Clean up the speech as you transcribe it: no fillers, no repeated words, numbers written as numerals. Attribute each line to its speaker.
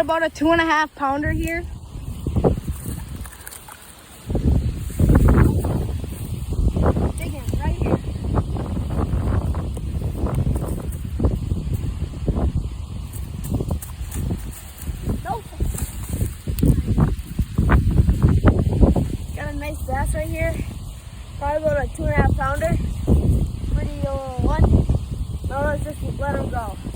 Speaker 1: about a 2.5 pounder here. Digging right here. Nope. Got a nice bass right here. Probably about a 2.5 pounder. Pretty one. Now let's just let him go.